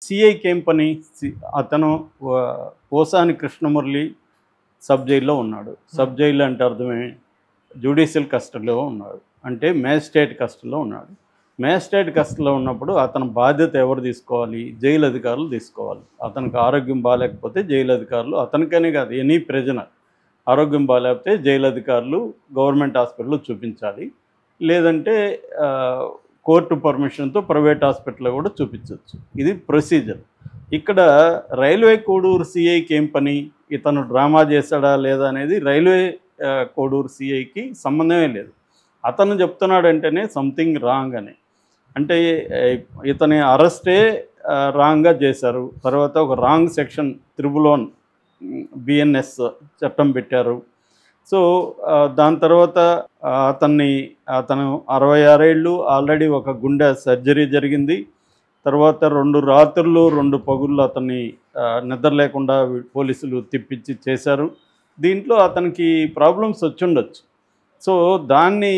సిఐకి ఏం పని? అతను పోసాని కృష్ణమురళి సబ్ జైల్లో ఉన్నాడు. సబ్ జైలు అంటే అర్థమే జ్యుడిషియల్ కస్టడీలో ఉన్నాడు, అంటే మేజిస్ట్రేట్ కస్టడీలో ఉన్నాడు. మేజిస్ట్రేట్ కస్టడీలో ఉన్నప్పుడు అతని బాధ్యత ఎవరు తీసుకోవాలి? జైలు అధికారులు తీసుకోవాలి. అతనికి ఆరోగ్యం బాగాలేకపోతే జైలు అధికారులు, అతనికనే కాదు ఎనీ ప్రిజనర్ ఆరోగ్యం బాగాలేకపోతే జైలు అధికారులు గవర్నమెంట్ హాస్పిటల్లో చూపించాలి. లేదంటే కోర్టు పర్మిషన్తో ప్రైవేట్ హాస్పిటల్లో కూడా చూపించవచ్చు. ఇది ప్రొసీజర్. ఇక్కడ రైల్వే కోడూరు సిఐకి ఏం పని? ఇతను డ్రామా చేశాడా లేదా అనేది రైల్వే కోడూరు సిఐకి సంబంధమే లేదు. అతను చెప్తున్నాడంటేనే సంథింగ్ రాంగ్ అని. అంటే ఇతని అరెస్టే రాంగ్గా చేశారు. తర్వాత ఒక రాంగ్ సెక్షన్ 301 BNS చట్టం పెట్టారు. సో దాని తర్వాత అతను 66 ఏళ్ళు ఆల్రెడీ ఒక గుండె సర్జరీ జరిగింది. తర్వాత 2 రాత్రులు 2 పగుళ్ళు అతన్ని నిద్ర లేకుండా పోలీసులు తిప్పించి చేశారు. దీంట్లో అతనికి ప్రాబ్లమ్స్ వచ్చుండొచ్చు. సో దాన్ని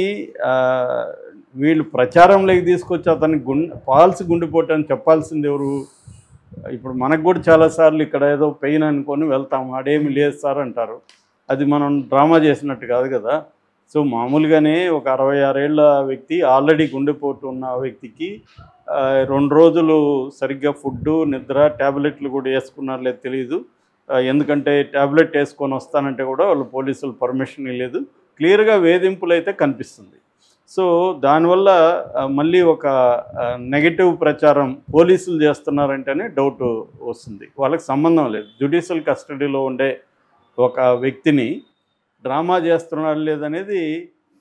వీళ్ళు ప్రచారంలోకి తీసుకొచ్చి అతనికి ఫాల్స్ గుండెపోటు అని చెప్పాల్సింది ఎవరు? ఇప్పుడు మనకు కూడా చాలాసార్లు ఇక్కడ ఏదో పెయిన్ అనుకొని వెళ్తాము, అడేమి లేదు సార్ అంటారు. అది మనం డ్రామా చేసినట్టు కాదు కదా. సో మామూలుగానే ఒక 66 ఏళ్ళ వ్యక్తి, ఆల్రెడీ గుండెపోటు ఉన్న వ్యక్తికి 2 రోజులు సరిగ్గా ఫుడ్డు నిద్ర ట్యాబ్లెట్లు కూడా వేసుకున్నారో లేదు తెలియదు. ఎందుకంటే ట్యాబ్లెట్ వేసుకొని వస్తానంటే కూడా వాళ్ళు పోలీసులు పర్మిషన్ లేదు. క్లియర్గా వేధింపులు అయితే కనిపిస్తుంది. సో దానివల్ల మళ్ళీ ఒక నెగటివ్ ప్రచారం పోలీసులు చేస్తున్నారంటేనే డౌట్ వస్తుంది. వాళ్ళకి సంబంధం లేదు. జ్యుడిషియల్ కస్టడీలో ఉండే ఒక వ్యక్తిని డ్రామా చేస్తున్నాడు లేదనేది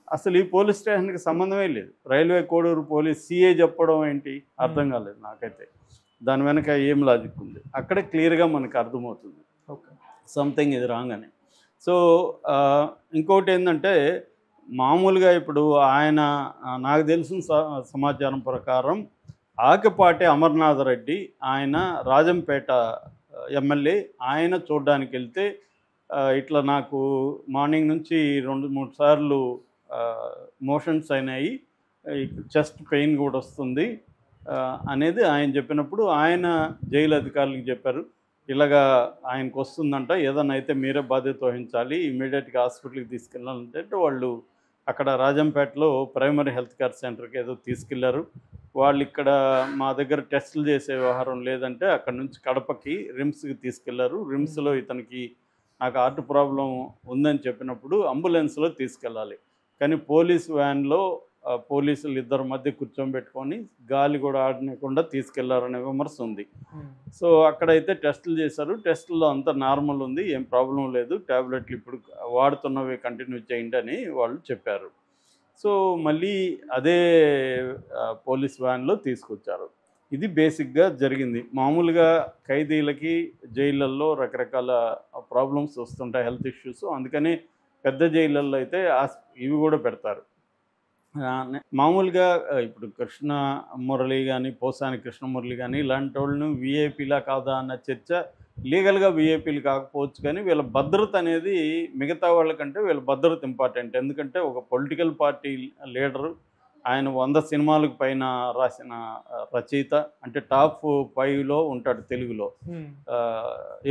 అసలు ఈ పోలీస్ స్టేషన్కి సంబంధమే లేదు. రైల్వే కోడూరు పోలీస్ సిఐ చెప్పడం ఏంటి అర్థం కాలేదు నాకైతే. దాని వెనక ఏం లాజిక్ ఉంది? అక్కడే క్లియర్గా మనకు అర్థమవుతుంది సంథింగ్ ఇది రాంగ్ అని. సో ఇంకోటి ఏంటంటే మామూలుగా ఇప్పుడు ఆయన నాకు తెలిసిన సమాచారం ప్రకారం ఆకిపాటి అమర్నాథ్ రెడ్డి ఆయన రాజంపేట ఎమ్మెల్యే, ఆయన చూడడానికి వెళ్తే ఇట్లా నాకు మార్నింగ్ నుంచి 2-3 సార్లు మోషన్స్ అయినాయి, చెస్ట్ పెయిన్ కూడా వస్తుంది అనేది ఆయన చెప్పినప్పుడు ఆయన జైలు అధికారులకు చెప్పారు, ఇలాగా ఆయనకు వస్తుందంట, ఏదైనా అయితే మీరే బాధ్యత వహించాలి, ఇమీడియట్గా హాస్పిటల్కి తీసుకెళ్ళాలంటే వాళ్ళు అక్కడ రాజంపేటలో ప్రైమరీ హెల్త్ కేర్ సెంటర్కి ఏదో తీసుకెళ్లారు. వాళ్ళు ఇక్కడ మా దగ్గర టెస్టులు చేసే వ్యవహారం లేదంటే అక్కడ నుంచి కడపకి రిమ్స్కి తీసుకెళ్లారు. రిమ్స్లో ఇతనికి నాకు హార్ట్ ప్రాబ్లం ఉందని చెప్పినప్పుడు అంబులెన్స్లో తీసుకెళ్ళాలి, కానీ పోలీస్ వ్యాన్లో పోలీసులు ఇద్దరి మధ్య కూర్చోబెట్టుకొని గాలి కూడా ఆడనీయకుండా తీసుకెళ్లారనే విమర్శ ఉంది. సో అక్కడైతే టెస్టులు చేశారు. టెస్టుల్లో అంతా నార్మల్ ఉంది, ఏం ప్రాబ్లం లేదు, ట్యాబ్లెట్లు ఇప్పుడు వాడుతున్నవి కంటిన్యూ చేయండి అని వాళ్ళు చెప్పారు. సో మళ్ళీ అదే పోలీస్ వ్యాన్లో తీసుకొచ్చారు. ఇది బేసిక్గా జరిగింది. మామూలుగా ఖైదీలకి జైళ్ళల్లో రకరకాల ప్రాబ్లమ్స్ వస్తుంటాయి, హెల్త్ ఇష్యూస్. అందుకని పెద్ద జైళ్ళల్లో అయితే ఇవి కూడా పెడతారు. మామూలుగా ఇప్పుడు కృష్ణ మురళి కానీ పోసాని కృష్ణమురళి కానీ ఇలాంటి వాళ్ళను విఐపీలా కాదా అన్న చర్చ. లీగల్గా విఐపీలు కాకపోవచ్చు, కానీ వీళ్ళ భద్రత అనేది మిగతా వాళ్ళకంటే వీళ్ళ భద్రత ఇంపార్టెంట్. ఎందుకంటే ఒక పొలిటికల్ పార్టీ లీడరు, ఆయన 100 సినిమాలకు పైన రాసిన రచయిత, అంటే టాప్ 5లో ఉంటాడు తెలుగులో,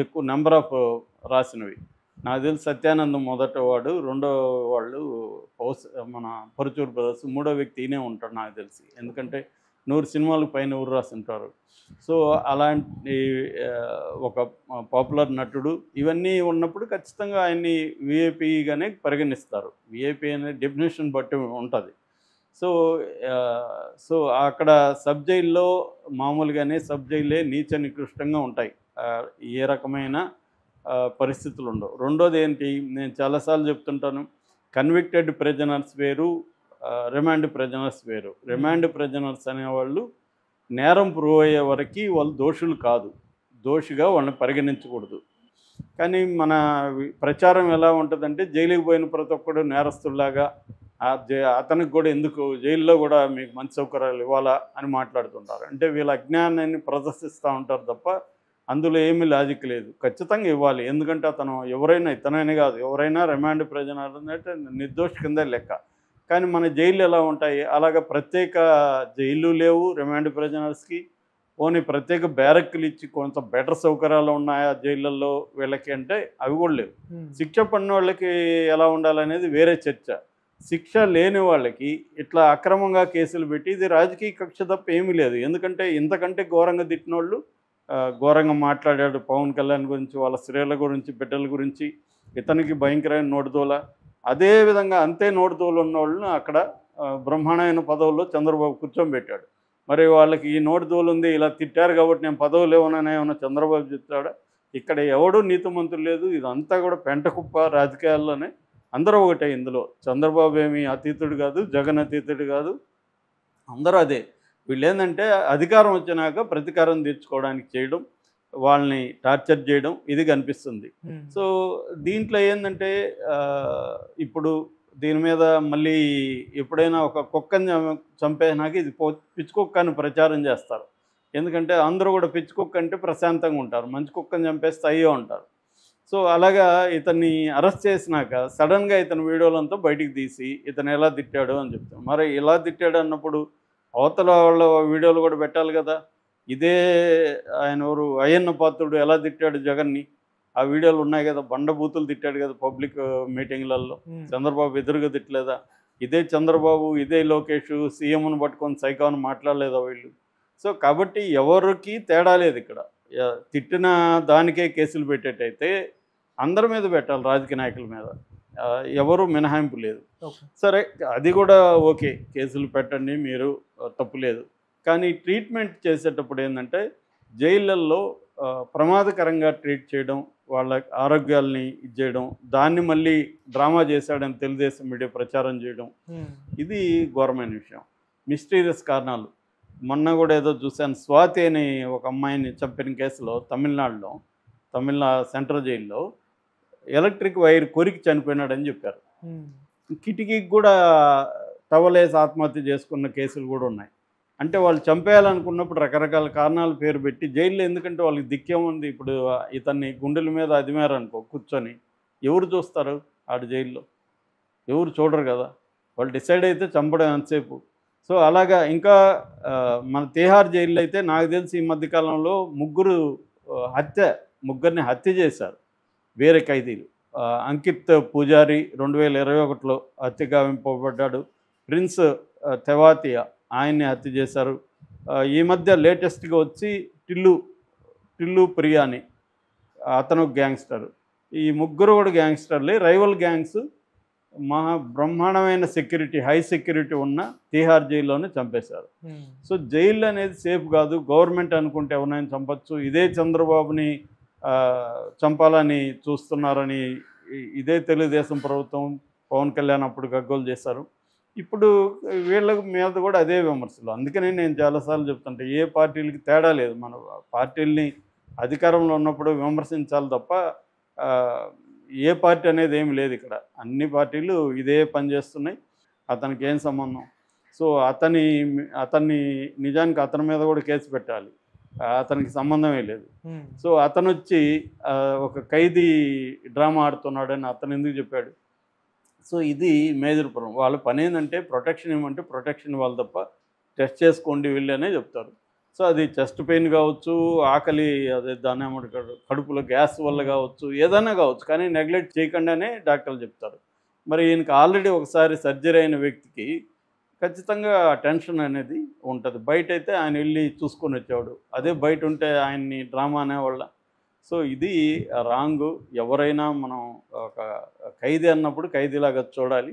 ఎక్కువ నెంబర్ ఆఫ్ రాసినవి. నాకు తెలిసి సత్యానందం మొదట వాడు, రెండో వాళ్ళు మన పరుచూరు బ్రదర్స్, మూడో వ్యక్తి ఈయనే ఉంటాడు నాకు తెలిసి, ఎందుకంటే 100 సినిమాలకు పైన ఊరు రాసి ఉంటారు. సో అలాంటి ఒక పాపులర్ నటుడు, ఇవన్నీ ఉన్నప్పుడు ఖచ్చితంగా ఆయన్ని విఐపీగానే పరిగణిస్తారు. విఐపీ అనే డెఫినేషన్ బట్టి ఉంటుంది. సో అక్కడ సబ్ జైల్లో మామూలుగానే సబ్ జైలే నీచ నికృష్టంగా ఉంటాయి, ఏ రకమైన పరిస్థితులు ఉండవు. రెండోది ఏంటి, నేను చాలాసార్లు చెప్తుంటాను, కన్విక్టెడ్ ప్రిజనర్స్ వేరు, రిమాండ్ ప్రిజనర్స్ వేరు. రిమాండ్ ప్రిజనర్స్ అనేవాళ్ళు నేరం ప్రూవ్ అయ్యే వరకు వాళ్ళు దోషులు కాదు, దోషిగా వాళ్ళని పరిగణించకూడదు. కానీ మన ప్రచారం ఎలా ఉంటుందంటే జైలుకి పోయిన ప్రతి ఒక్కడు నేరస్తుల్లాగా, అతనికి కూడా ఎందుకు జైల్లో కూడా మీకు మంచి సౌకర్యాలు ఇవ్వాలా అని మాట్లాడుతుంటారు. అంటే వీళ్ళ అజ్ఞానాన్ని ప్రదర్శిస్తూ ఉంటారు తప్ప అందులో ఏమీ లాజిక్ లేదు. ఖచ్చితంగా ఇవ్వాలి, ఎందుకంటే అతను ఎవరైనా, ఇతనైనా కాదు ఎవరైనా రిమాండ్ ప్రిజనర్ అంటే నిర్దోషి కింద లెక్క. కానీ మన జైళ్ళు ఎలా ఉంటాయి, అలాగ ప్రత్యేక జైళ్ళు లేవు రిమాండ్ ప్రిజనర్స్కి, పోనీ ప్రత్యేక బ్యారక్కులు ఇచ్చి కొంత బెటర్ సౌకర్యాలు ఉన్నాయా జైళ్ళల్లో వీళ్ళకి అంటే అవి కూడా లేవు. శిక్ష పడిన వాళ్ళకి ఎలా ఉండాలనేది వేరే చర్చ. శిక్ష లేని వాళ్ళకి ఇట్లా అక్రమంగా కేసులు పెట్టి ఇది రాజకీయ కక్ష తప్ప ఏమీ లేదు. ఎందుకంటే ఇంతకంటే ఘోరంగా తిట్టినోళ్ళు ఘోరంగా మాట్లాడాడు పవన్ కళ్యాణ్ గురించి, వాళ్ళ స్త్రీల గురించి, బిడ్డల గురించి, ఇతనికి భయంకరమైన నోటిదోల. అదేవిధంగా అంతే నోటిదోల ఉన్న వాళ్ళని అక్కడ బ్రహ్మాండమైన పదవుల్లో చంద్రబాబు కూర్చోబెట్టాడు. మరి వాళ్ళకి ఈ నోటిదోలు ఉంది, ఇలా తిట్టారు కాబట్టి నేను పదవులు ఇవ్వనని ఏమన్నా చంద్రబాబు చెప్తాడా? ఇక్కడ ఎవడూ నీతిమంతులు లేదు. ఇదంతా కూడా పెంటకుప్ప రాజకీయాల్లోనే. అందరూ ఒకటే ఇందులో. చంద్రబాబు ఏమీ అతీతుడు కాదు, జగన్ అతీతుడు కాదు, అందరూ అదే. వీళ్ళు ఏంటంటే అధికారం వచ్చినాక ప్రతీకారం తీర్చుకోవడానికి చేయడం, వాళ్ళని టార్చర్ చేయడం ఇది కనిపిస్తుంది. సో దీంట్లో ఏంటంటే ఇప్పుడు దీని మీద మళ్ళీ ఎప్పుడైనా ఒక కుక్కని చంపేసినాక ఇది పిచ్చి కుక్క అని ప్రచారం చేస్తారు. ఎందుకంటే అందరూ కూడా పిచ్చి కుక్క అంటే ప్రశాంతంగా ఉంటారు, మంచి కుక్కని చంపేస్తే అయ్యో ఉంటారు. సో అలాగా ఇతన్ని అరెస్ట్ చేసినాక సడన్గా ఇతని వీడియోలంతా బయటికి తీసి ఇతను ఎలా తిట్టాడు అని చెప్తాం. మరి ఇలా తిట్టాడు అన్నప్పుడు అవతల వాళ్ళ వీడియోలు కూడా పెట్టాలి కదా. ఇదే ఆయన ఎవరు అయ్యన్న పాత్రుడు ఎలా తిట్టాడు జగన్ని, ఆ వీడియోలు ఉన్నాయి కదా. బండబూతులు తిట్టాడు కదా పబ్లిక్ మీటింగ్లలో. చంద్రబాబు ఎదురుగా తిట్టలేదా? ఇదే చంద్రబాబు, ఇదే లోకేష్ సీఎంను పట్టుకొని సైకాను మాట్లాడలేదా వీళ్ళు? సో కాబట్టి ఎవరికి తేడా లేదు ఇక్కడ. తిట్టిన దానికే కేసులు పెట్టేటైతే అందరి మీద పెట్టాలి, రాజకీయ నాయకుల మీద. ఎవరు మినహాయింపు లేదు. సరే అది కూడా ఓకే, కేసులు పెట్టండి మీరు, తప్పులేదు. కానీ ట్రీట్మెంట్ చేసేటప్పుడు ఏంటంటే జైళ్ళల్లో ప్రమాదకరంగా ట్రీట్ చేయడం, వాళ్ళ ఆరోగ్యాల్ని ఇచ్చేయడం, దాన్ని మళ్ళీ డ్రామా చేశాడని తెలుగుదేశం మీడియా ప్రచారం చేయడం, ఇది ఘోరమైన విషయం. మిస్టీరియస్ కారణాలు. మొన్న కూడా ఏదో చూశాను, స్వాతి అని ఒక అమ్మాయిని చంపిన కేసులో తమిళనాడులో, సెంట్రల్ జైల్లో ఎలక్ట్రిక్ వైర్ కొరికి చనిపోయినాడని చెప్పారు. కిటికీకి కూడా టవలేసి ఆత్మహత్య చేసుకున్న కేసులు కూడా ఉన్నాయి. అంటే వాళ్ళు చంపేయాలనుకున్నప్పుడు రకరకాల కారణాలు పేరు పెట్టి జైల్లో, ఎందుకంటే వాళ్ళకి దిక్కేముంది. ఇప్పుడు ఇతన్ని గుండెల మీద అదిమారనుకో కూర్చొని, ఎవరు చూస్తారు ఆడు జైల్లో? ఎవరు చూడరు కదా. వాళ్ళు డిసైడ్ అయితే చంపడం ఎంతసేపు. సో అలాగా ఇంకా మన తిహార్ జైల్లో అయితే నాకు తెలిసి ఈ మధ్యకాలంలో ముగ్గురిని హత్య చేశారు వేరే ఖైదీలు. అంకిత్ పూజారి 2021లో హత్య గావింపబడ్డాడు. ప్రిన్స్ తెవాతియా ఆయన్ని హత్య చేశారు. ఈ మధ్య లేటెస్ట్గా వచ్చి టిల్లు ప్రియాని, అతను గ్యాంగ్స్టర్. ఈ ముగ్గురు కూడా గ్యాంగ్స్టర్లే, రైవల్ గ్యాంగ్స్. బ్రహ్మాండమైన సెక్యూరిటీ, హై సెక్యూరిటీ ఉన్న తిహార్ జైల్లోనే చంపేశారు. సో జైలు అనేది సేఫ్ కాదు. గవర్నమెంట్ అనుకుంటే ఎవరైనా చంపచ్చు. ఇదే చంద్రబాబుని చంపాలని చూస్తున్నారని ఇదే తెలుగుదేశం ప్రభుత్వం, పవన్ కళ్యాణ్ అప్పుడు గగ్గోలు చేశారు. ఇప్పుడు వీళ్ళ మీద కూడా అదే విమర్శలు. అందుకనే నేను చాలాసార్లు చెప్తుంటే ఏ పార్టీలకి తేడా లేదు. మన పార్టీల్ని అధికారంలో ఉన్నప్పుడు విమర్శించాలి తప్ప ఏ పార్టీ అనేది ఏమి లేదు ఇక్కడ. అన్ని పార్టీలు ఇదే పని చేస్తున్నాయి. అతనికి ఏం సంబంధం? సో అతన్ని నిజానికి అతని మీద కూడా కేసు పెట్టాలి, అతనికి సంబంధమే లేదు. సో అతను వచ్చి ఒక ఖైదీ డ్రామా ఆడుతున్నాడని అతను ఎందుకు చెప్పాడు? సో ఇది మేజర్ ప్రాబ్లం. వాళ్ళ పని ఏంటంటే ప్రొటెక్షన్ ఇవ్వమంటే ప్రొటెక్షన్ ఇవ్వాలి తప్ప టెస్ట్ చేసుకోండి వీళ్ళు అనే చెప్తారు. సో అది చెస్ట్ పెయిన్ కావచ్చు, ఆకలి, అదే దాన్ని ఏమంటారు, కడుపులో గ్యాస్ వల్ల కావచ్చు, ఏదైనా కావచ్చు, కానీ నెగ్లెక్ట్ చేయకుండానే డాక్టర్లు చెప్తారు. మరి ఈయనకి ఆల్రెడీ ఒకసారి సర్జరీ అయిన వ్యక్తికి ఖచ్చితంగా టెన్షన్ అనేది ఉంటుంది. బయట అయితే ఆయన వెళ్ళి చూసుకొని వచ్చేవాడు, అదే బయట ఉంటే ఆయన్ని డ్రామా అనేవాళ్ళ. సో ఇది రాంగు. ఎవరైనా మనం ఒక ఖైదీ అన్నప్పుడు ఖైదీలాగా చూడాలి.